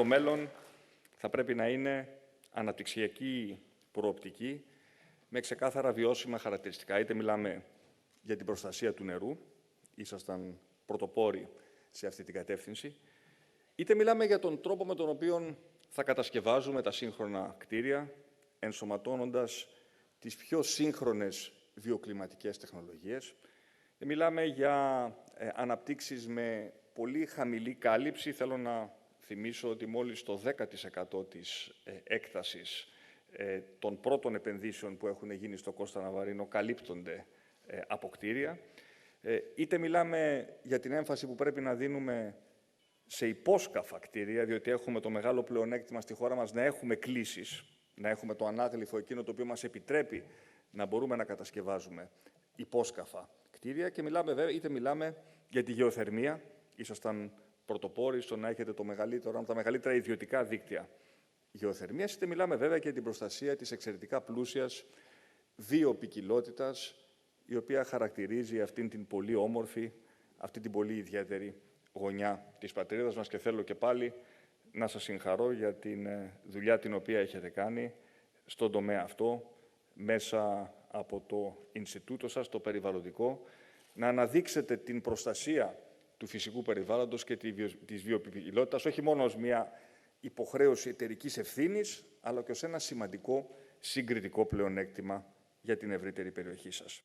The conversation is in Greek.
το μέλλον θα πρέπει να είναι αναπτυξιακή προοπτική με ξεκάθαρα βιώσιμα χαρακτηριστικά. Είτε μιλάμε για την προστασία του νερού, ήσασταν πρωτοπόροι σε αυτή την κατεύθυνση, είτε μιλάμε για τον τρόπο με τον οποίο θα κατασκευάζουμε τα σύγχρονα κτίρια, ενσωματώνοντας τις πιο σύγχρονες βιοκλιματικές τεχνολογίες. Μιλάμε για αναπτύξεις με πολύ χαμηλή κάλυψη. Θέλω να θυμίσω ότι μόλις το 10% της έκτασης των πρώτων επενδύσεων που έχουν γίνει στο Κώστα Ναβαρίνο καλύπτονται από κτίρια. Είτε μιλάμε για την έμφαση που πρέπει να δίνουμε σε υπόσκαφα κτίρια, διότι έχουμε το μεγάλο πλεονέκτημα στη χώρα μας να έχουμε κλίσεις, να έχουμε το ανάγλυφο εκείνο το οποίο μας επιτρέπει να μπορούμε να κατασκευάζουμε υπόσκαφα κτίρια, και είτε μιλάμε για τη γεωθερμία. Ήσασταν πρωτοπόροι στο να έχετε ένα από τα μεγαλύτερα ιδιωτικά δίκτυα γεωθερμίας, είτε μιλάμε βέβαια και για την προστασία της εξαιρετικά πλούσιας βιοποικιλότητας, η οποία χαρακτηρίζει αυτήν την πολύ όμορφη, αυτή την πολύ ιδιαίτερη γωνιά της πατρίδας μας. Και θέλω και πάλι να σας συγχαρώ για την δουλειά την οποία έχετε κάνει στον τομέα αυτό, μέσα από το Ινστιτούτο σας, το περιβαλλοντικό, να αναδείξετε την προστασία του φυσικού περιβάλλοντος και της βιοποικιλότητας, όχι μόνο ως μια υποχρέωση εταιρικής ευθύνης, αλλά και ως ένα σημαντικό συγκριτικό πλεονέκτημα για την ευρύτερη περιοχή σας.